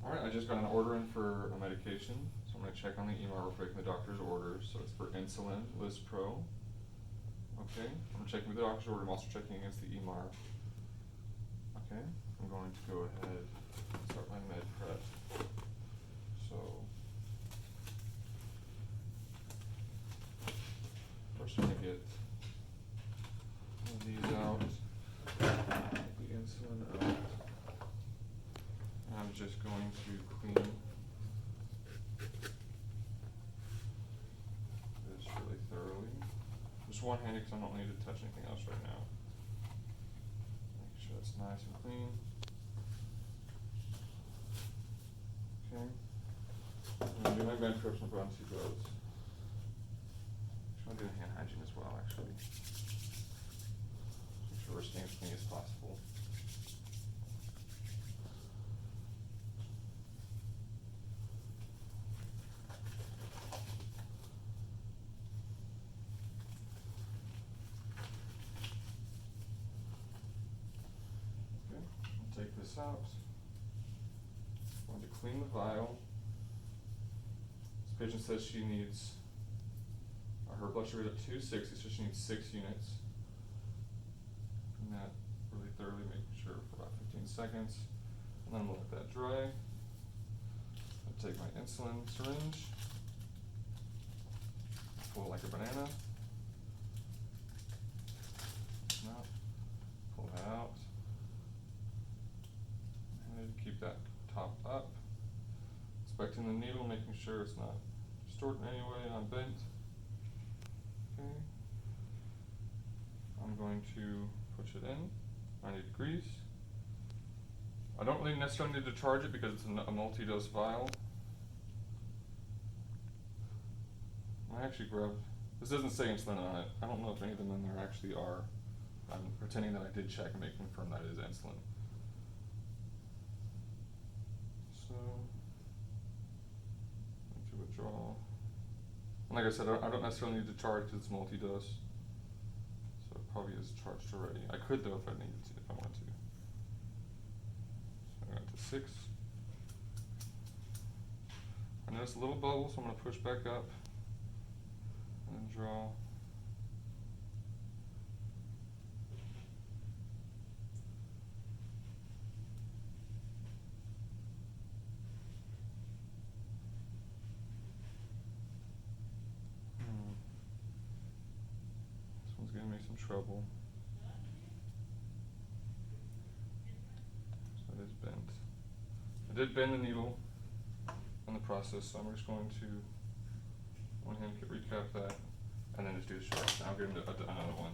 Alright, I just got an order in for a medication, so I'm gonna check on the EMR real quick in the doctor's orders. So it's for insulin, Lispro. Okay, I'm checking with the doctor's order, I'm also checking against the EMR. Okay, I'm going to go ahead and start my med prep. So, first I'm gonna get these out, get the insulin out. And I'm just going to clean this really thoroughly. Just one-handed because I don't need to touch anything else right now. Make sure it's nice and clean. Okay. I'm gonna do my bench reps and put on 2 gloves. I'm gonna do hand hygiene as well, actually. Make sure we're staying as clean as possible. Okay, I'll take this out. I'm going to clean the vial. This patient says she needs, her blood sugar is at 260, so she needs 6 units. Clean that really thoroughly, making sure for about 15 seconds. And then I'm gonna let that dry. I'll take my insulin syringe, pull it like a banana. Open up, pull that out. And keep that top up. Inspecting the needle, making sure it's not distorted in any way, not bent. Okay. I'm going to push it in, 90 degrees. I don't really necessarily need to charge it because it's a multi-dose vial. I actually grabbed, this doesn't say insulin on it. I don't know if any of them in there actually are. I'm pretending that I did check and make confirm that it is insulin. So, to withdraw. And like I said, I don't necessarily need to charge because it's multi-dose. So it probably is charged already. I could though if I needed to, if I wanted to. So I got to 6. I noticed a little bubble, so I'm gonna push back up and draw. This one's giving me some trouble. So it is bent. I did bend the needle in the process, so I'm just going to one hand recap that and then just do the short. And I'll give him another one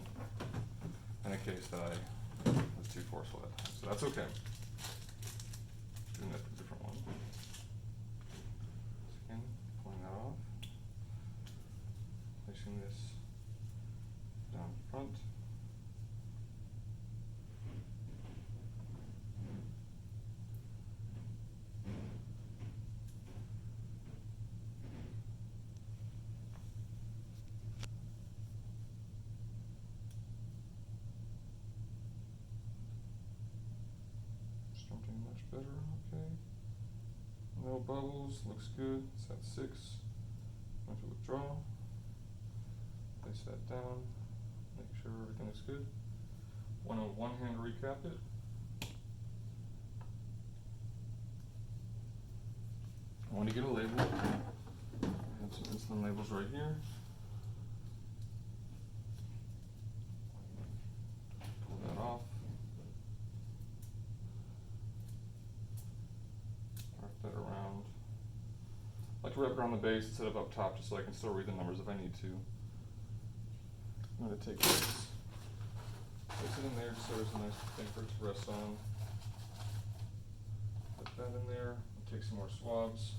in the case that I was too forceful that time. So that's okay. Doing a different one. Again, pulling that off. Placing this down front. Something much better, okay. No bubbles, looks good. It's at 6. Going to withdraw. Place that down. Make sure everything is good. Want to one hand recap it. I want to get a label. I have some insulin labels right here. Pull that off. Wrap that around. I like to wrap it around the base instead of up top just so I can still read the numbers if I need to. I'm going to take this, place it in there just so there's a nice thing for it to rest on. Put that in there, take some more swabs.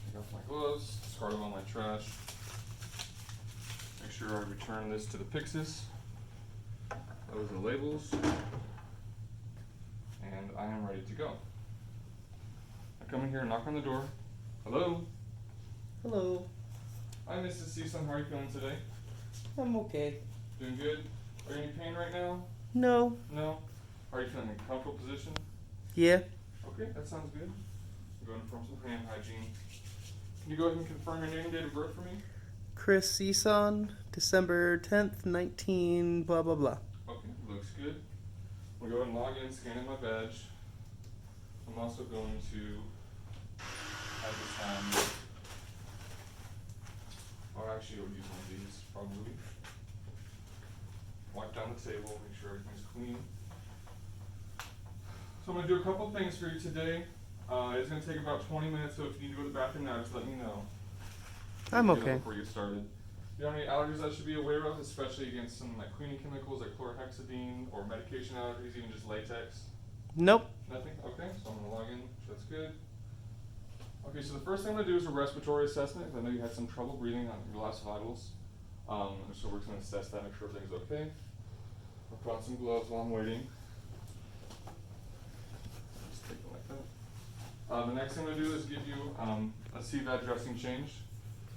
Take off my gloves, discard all my trash. Make sure I return this to the Pyxis. Those are the labels. And I am ready to go. I come in here and knock on the door. Hello? Hello. Hi, Mrs. Season. How are you feeling today? I'm okay. Doing good? Are you in any pain right now? No. No? Are you feeling in a comfortable position? Yeah. Okay, that sounds good. I'm going to perform some hand hygiene. Can you go ahead and confirm your name and date of birth for me? Chris Eason, December 10th, 19 blah blah blah. Okay, looks good. We'll go ahead and log in, scan in my badge. I'm also going to, at this time, or actually I would use one of these, probably. Wipe down the table, make sure everything's clean. So I'm going to do a couple things for you today. It's going to take about 20 minutes, so if you need to go to the bathroom now, just let me know. I'm You know, okay. before you get started. Do you have any allergies I should be aware of, especially against some like cleaning chemicals like chlorhexidine, or medication allergies, even just latex? Nope. Nothing? Okay, so I'm going to log in, so that's good. Okay, so the first thing I'm going to do is a respiratory assessment, because I know you had some trouble breathing on your last vitals. So we're just going to assess that, make sure everything's okay. I'll put on some gloves while I'm waiting. Just take it like that. The next thing I'm going to do is give you a simvid dressing change.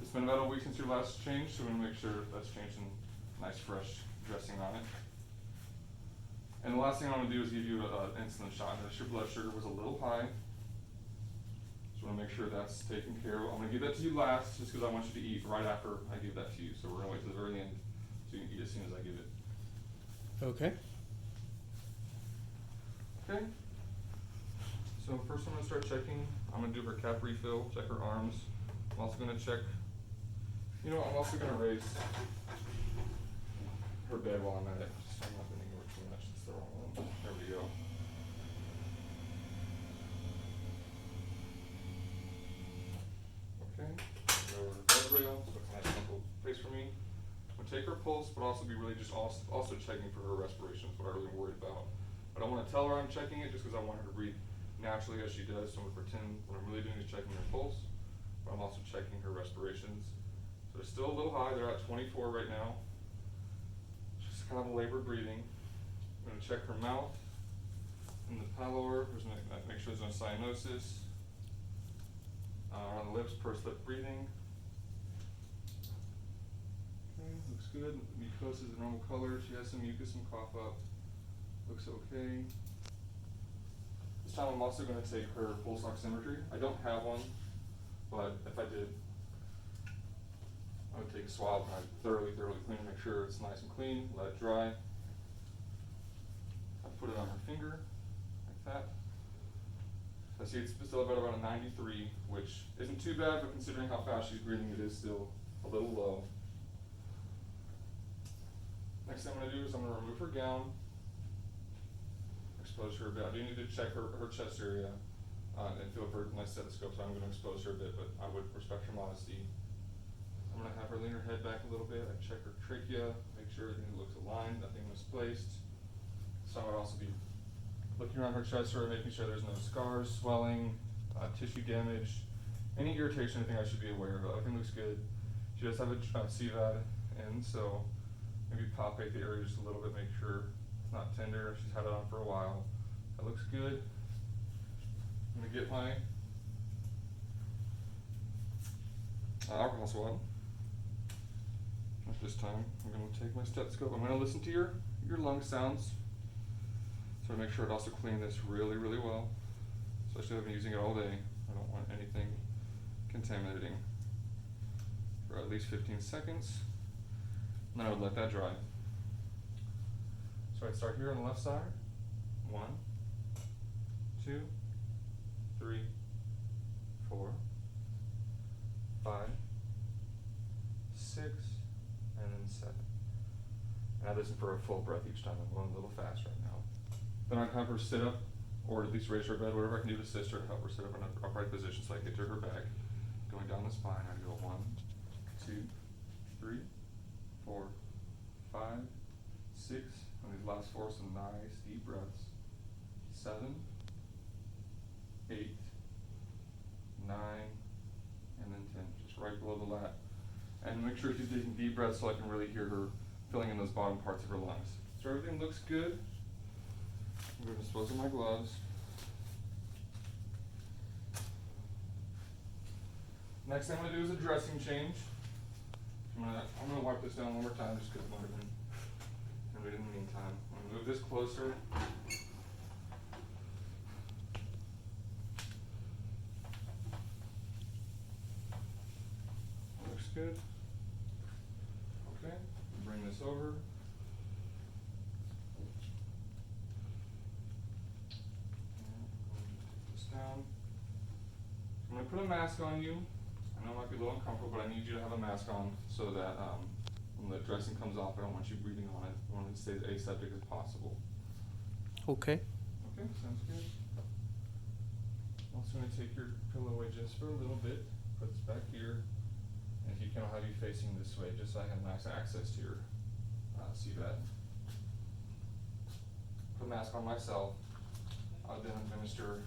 It's been about a week since your last change, so we're going to make sure that's changed and nice fresh dressing on it. And the last thing I'm going to do is give you an insulin shot. Notice your blood sugar was a little high. So I want to make sure that's taken care of. I'm going to give that to you last, just because I want you to eat right after I give that to you. So we're going to wait to the very end so you can eat as soon as I give it. Okay. Okay. So first I'm going to start checking. I'm going to do her cap refill, check her arms. I'm also going to check, I'm also going to raise her bed while I'm at it. Just so I'm not bending over too much. It's the wrong one. There we go. Okay. Go over her bed rail. So it's a nice simple face for me. I'm going to take her pulse, but also be really just also checking for her respiration. That's what I really worried about. I don't want to tell her I'm checking it just because I want her to breathe naturally as she does. So I'm going to pretend what I'm really doing is checking her pulse, but I'm also checking her respirations. So they're still a little high. They're at 24 right now. Just kind of a labored breathing. I'm going to check her mouth and the pallor. Make sure there's no cyanosis. Around the lips, pursed lip breathing. Okay, looks good. Mucosa is a normal color. She has some mucus and cough up. Looks okay. This time I'm also going to take her pulse oximetry. I don't have one, but if I did, I would take a swab and I'd thoroughly clean it, make sure it's nice and clean, let it dry. I put it on her finger, like that. I see it's still about a 93, which isn't too bad, but considering how fast she's breathing, it is still a little low. Next thing I'm going to do is I'm going to remove her gown, expose her a bit. I do need to check her chest area and feel for a nice stethoscope, so I'm going to expose her a bit, but I would respect her modesty. I'm going to have her lean her head back a little bit. I check her trachea, make sure everything looks aligned, nothing misplaced. So I would also be looking around her chest area, making sure there's no scars, swelling, tissue damage, any irritation, anything I should be aware of. Everything looks good. She does have a CVAD in, so maybe palpate the area just a little bit, make sure it's not tender. She's had it on for a while. That looks good. I'm going to get my alcohol swab. At this time, I'm going to take my stethoscope. I'm going to listen to your lung sounds. So I make sure it also clean this really well. Especially if I've been using it all day. I don't want anything contaminating for at least 15 seconds. And then I would let that dry. So I'd start here on the left side. 1, 2, 3, 4, 5, 6, and then 7. And I listen for a full breath each time. I'm going a little fast right now. Then I'd have her sit up, or at least raise her bed, whatever I can do to assist her to help her sit up in an upright position so I get to her back. Going down the spine, I'd go 1, 2, 3, 4, 5, 6, and these last 4, some nice deep breaths. 7, 8, 9, and then 10, just right below the lat. And make sure she's taking deep breaths so I can really hear her filling in those bottom parts of her lungs. So everything looks good. I'm going to dispose of my gloves. Next thing I'm going to do is a dressing change. I'm going to wipe this down one more time just because I'm going to read in the meantime. I'm going to move this sir. Looks good. Okay, bring this over. Take this down. I'm gonna put a mask on you. I know it might be a little uncomfortable, but I need you to have a mask on so that when the dressing comes off, I don't want you breathing on it. I want it to stay as aseptic as possible. Okay. Okay, sounds good. Also gonna take your pillow away just for a little bit, put this back here, and if you can, I'll have you facing this way, just so I have nice access to your CVAD. Put a mask on myself. I'll then administer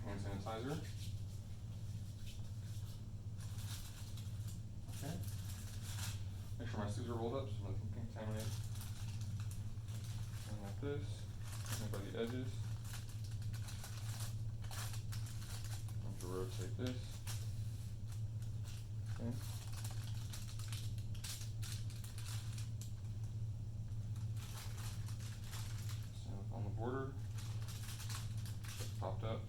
hand sanitizer. Okay. Make sure my sleeves are rolled up so nothing can contaminate. And like this, and by the edges. I'm going to rotate this. Okay. So on the border, just popped up.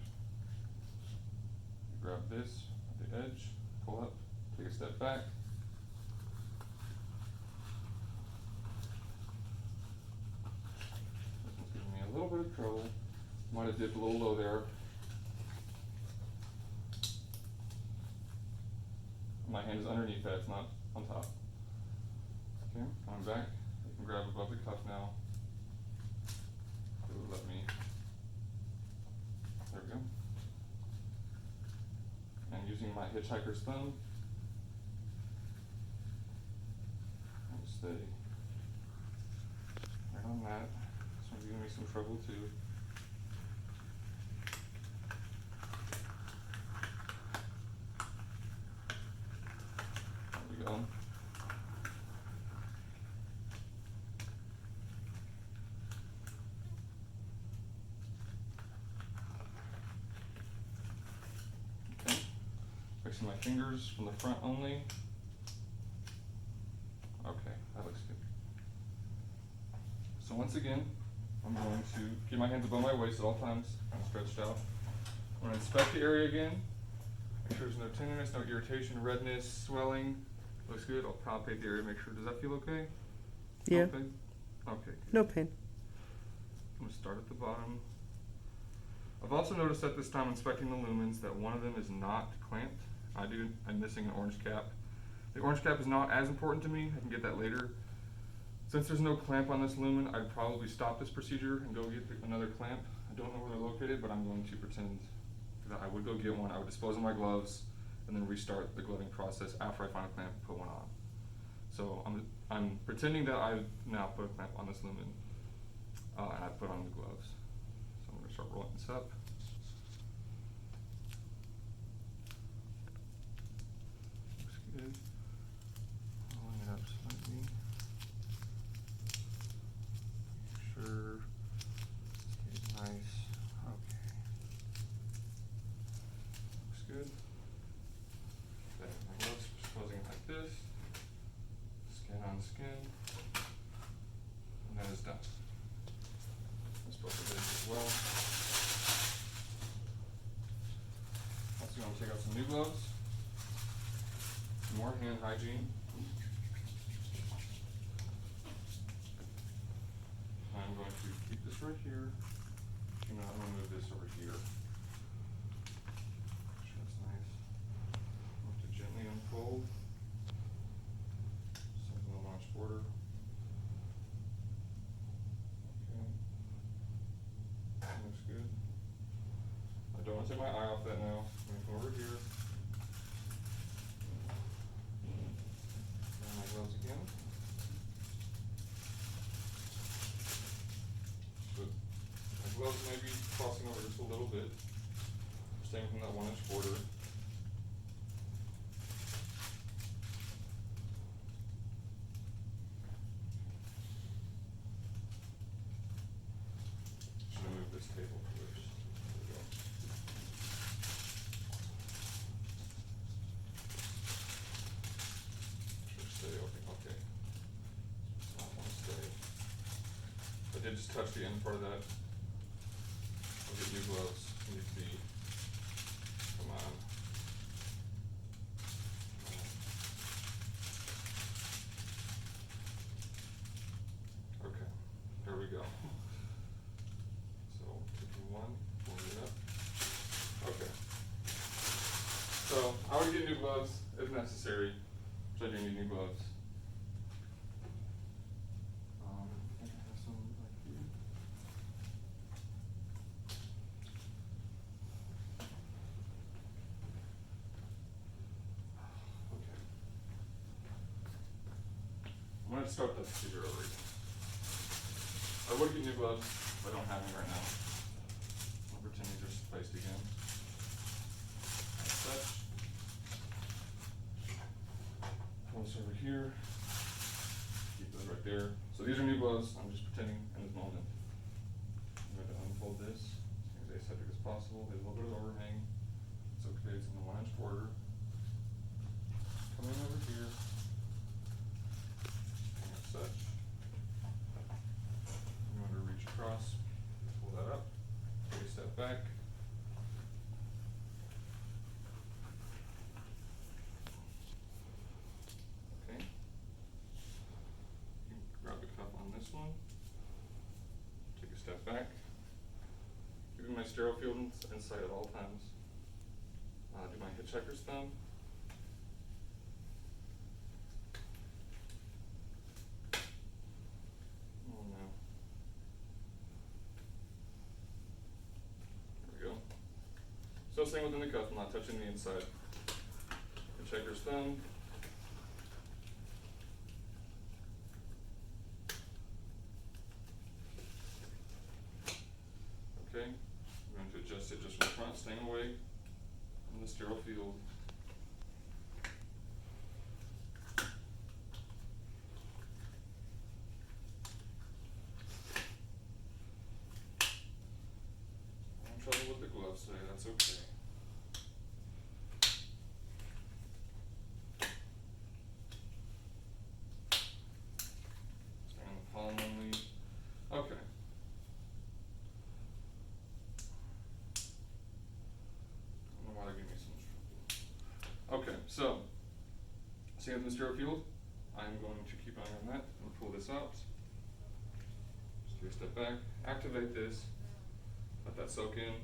You grab this at the edge, pull up, take a step back. This one's giving me a little bit of trouble. Might have dipped a little low there. My hand is underneath that, it's not on top. Okay, coming back. You can grab above the cuff now. It would let me. There we go. And using my hitchhiker's thumb, I'll stay right on that. This one's giving me some trouble too. There we go. Okay, fixing my fingers from the front only. Okay, that looks good. So once again, I'm going to keep my hands above my waist at all times, kind of stretched out. I'm going to inspect the area again. Make sure there's no tenderness, no irritation, redness, swelling. Looks good. I'll palpate the area, make sure. Does that feel okay? Yeah. Okay. Okay. Good. No pain. I'm going to start at the bottom. I've also noticed at this time inspecting the lumens that one of them is not clamped. I'm missing an orange cap. The orange cap is not as important to me. I can get that later. Since there's no clamp on this lumen, I'd probably stop this procedure and go get another clamp. I don't know where they're located, but I'm going to pretend that I would go get one. I would dispose of my gloves and then restart the gloving process after I find a clamp and put one on. So I'm pretending that I've now put a clamp on this lumen and I put on the gloves. So I'm going to start rolling this up. Looks good. Rolling it up slightly. Sure. It's nice. Okay. Looks good. Okay, my gloves, disposing it like this. Skin on skin. And that is done. Dispose of this as well. Also going to take out some new gloves. Some more hand hygiene. I'm going to keep this right here. I'm going to move this over here. Make sure it's nice. I have to gently unfold. Something on the notch border. Okay. That looks good. I don't want to take my eye off that now. I'm going to come over here. And my gloves again. So my gloves may be crossing over just a little bit. Staying within that 1-inch border. Should I move this table first? There we go. Should stay okay. Okay. I want to stay. did just touch the end part of that. I'll get new gloves. Need to be. Come on. Okay, there we go. So, taking one, pulling it up. Okay. So, I would get new gloves if necessary, which I do need new gloves. I think I have some right here. Okay. I'm going to start that procedure over again. I would get new gloves, but I don't have any right now. I'll pretend these are spaced again. As such. Pull this over here. Keep those right there. So these are new gloves. I'm just pretending in this moment. I'm going to unfold this as aseptic as possible. There's a little bit of overhang. It's okay. It's in the 1 inch border. Coming over here. And as such. I'm going to reach across. Pull that up. Take a step back. Okay. You can grab the cup on this one. Take a step back. Keeping my sterile field in sight at all times. Do my hitchhiker's thumb. Oh no. There we go. Still staying within the cuff, I'm not touching the inside. Hitchhiker's thumb. Okay, I'm going to adjust it just from the front, staying away from the sterile field. I'm in trouble with the gloves today, that's okay. Staying on the palm only. Okay. I don't know why they give me so much trouble. Okay, so, staying in the sterile field, I'm going to keep an eye on that and pull this out. Just take a step back, activate this, let that soak in.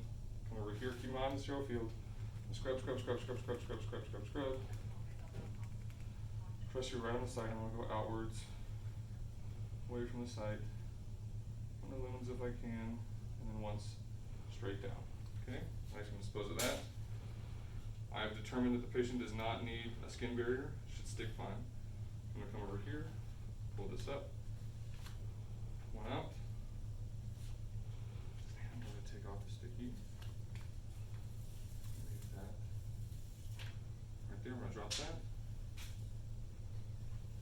Come over here, keep my eye on the sterile field. Scrub, scrub, scrub, scrub, scrub, scrub, scrub, scrub, scrub. Pressure right on the side, I'm gonna go outwards, away from the site. On the lumens if I can, and then once straight down. Okay, I can dispose of that. I've determined that the patient does not need a skin barrier, should stick fine. I'm gonna come over here, pull this up, one out. And I'm gonna take off the sticky. Leave that right there, I'm gonna drop that.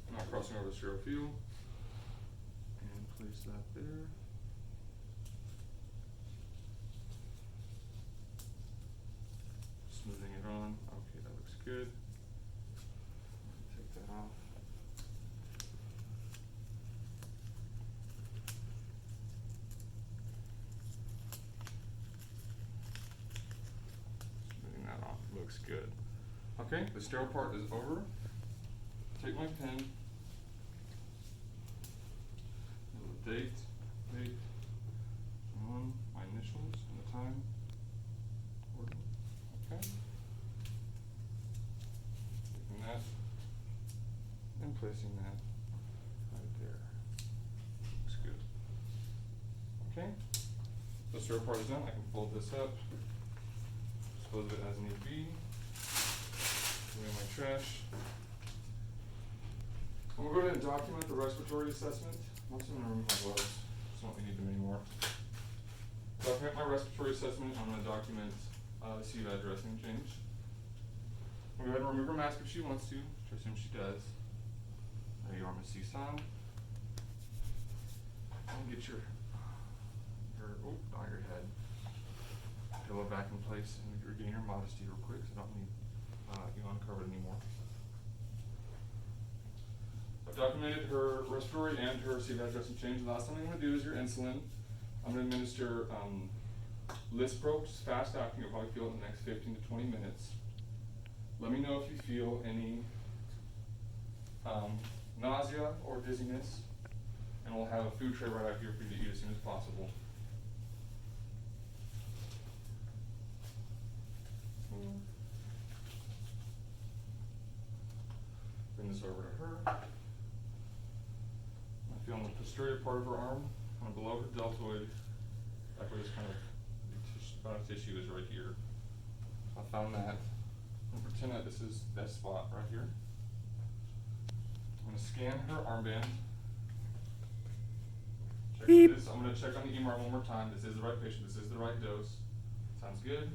I'm not crossing over the sterile field. And place that there. Smoothing it on. Okay, that looks good. Take that off. Smoothing that on. Looks good. Okay, the sterile part is over. Take my pen. The date, on my initials and the time. Okay. Taking that and placing that right there. Looks good. Okay. The sterile part is done. I can fold this up, dispose of it as need be. Away my trash. I'm gonna go ahead and document the respiratory assessment. I'm also gonna remove my gloves. Just don't need them anymore. Document my respiratory assessment. I'm gonna document the simvid dressing change. I'm gonna go ahead and remove her mask if she wants to, which I assume she does. There you are, Miss Cison. And get your not your head. Pillow back in place and regain your modesty real quick, so I don't need you uncovered anymore. documented her respiratory and her CVAD dressing change. The last thing I'm gonna do is your insulin. I'm gonna administer Lispro, which is fast acting. You'll probably feel it in the next 15 to 20 minutes. Let me know if you feel any nausea or dizziness, and we'll have a food tray right out here for you to eat as soon as possible. Bring this over to her. I feel on the posterior part of her arm, kind of below her deltoid, like where this kind of tissue is right here. I found that. I'm gonna pretend that this is that spot right here. I'm gonna scan her armband. Check Beep. this. I'm gonna check on the EMR one more time. This is the right patient. This is the right dose. Sounds good.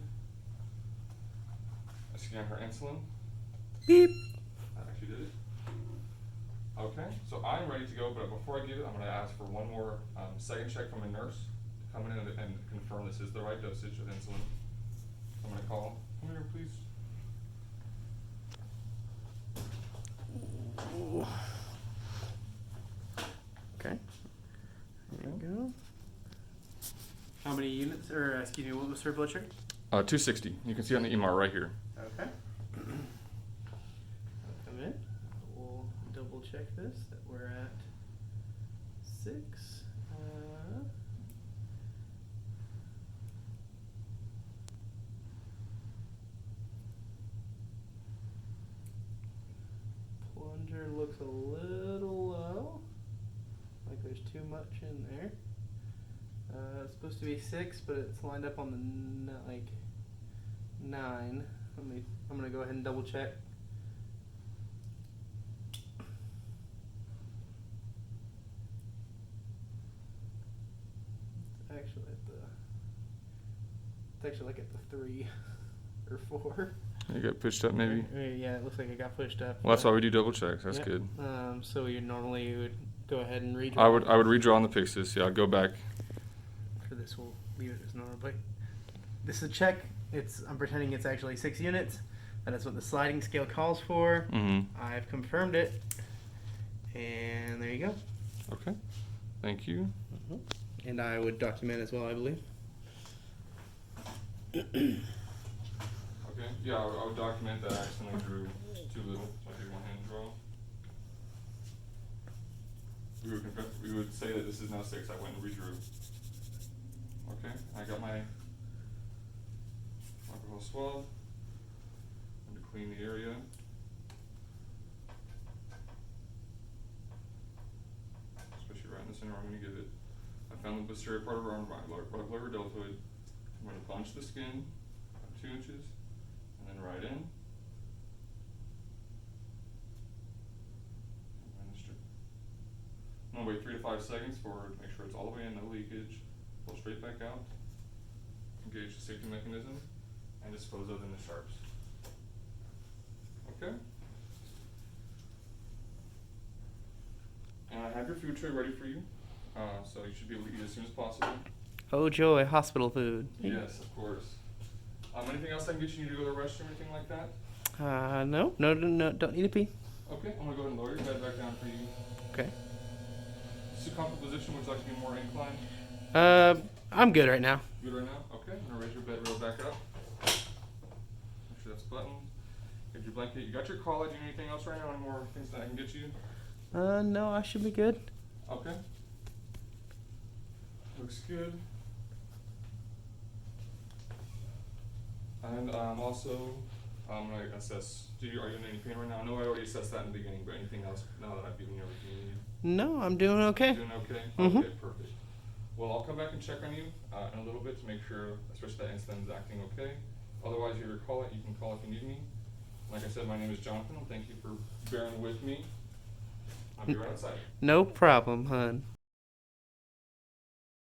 I scan her insulin. Beep. That actually did it. Okay, so I'm ready to go, but before I give it, I'm gonna ask for one more second check from a nurse to come in and confirm this is the right dosage of insulin. I'm gonna call. Come here, please. Okay. There you go. How many units, or excuse me, what was her blood sugar? 260. You can see on the EMR right here. Okay. Come in. We'll double check this, that we're at 6. Plunger looks a little low, like there's too much in there. It's supposed to be 6, but it's lined up on the 9. I'm gonna go ahead and double check. It's actually like at the 3 or 4. You got pushed up maybe? Yeah, it looks like it got pushed up. Well, that's why we do double checks. That's Yep. good. So you would go ahead and redraw. I would redraw on the Pyxis. Yeah, I'd go back. For this, we'll leave it as normal. But this is a check. I'm pretending it's actually 6 units. That is what the sliding scale calls for. Mm-hmm. I've confirmed it. And there you go. Okay. Thank you. And I would document as well, I believe. Okay. Yeah, I would document that I accidentally drew too little. So I did one hand draw. We would say that this is now 6. I went and redrew. Okay. I got my alcohol swab. I'm going to clean the area. Especially right in the center. I'm going to give it. I found the posterior part of her arm, right below her deltoid. I'm going to punch the skin about 2 inches, and then right in. Administer. I'm going to wait 3 to 5 seconds for it to make sure it's all the way in, no leakage. Pull straight back out. Engage the safety mechanism, and dispose of in the sharps. Okay? And I have your food tray ready for you, so you should be able to eat as soon as possible. Oh joy, hospital food. Yes, of course. Anything else I can get you to go to the restroom, anything like that? No, don't need to pee. Okay, I'm gonna go ahead and lower your bed back down for you. Okay. This is a comfortable position. Would you like to be more inclined? I'm good right now. Good right now? Okay, I'm gonna raise your bed rail back up. Make sure that's buttoned. Get your blanket. You got your collar. Do you need anything else right now? Any more things that I can get you? No, I should be good. Okay. Looks good. And also, I'm gonna assess. Are you in any pain right now? I know I already assessed that in the beginning, but anything else now that I've given you everything you need? No, I'm doing okay. Doing okay? Mhm. Okay, perfect. Well, I'll come back and check on you in a little bit to make sure, especially that insulin is acting okay. Otherwise, if you call it, you can call if you need me. Like I said, my name is Jonathan. Thank you for bearing with me. I'll be right outside. No problem, hon.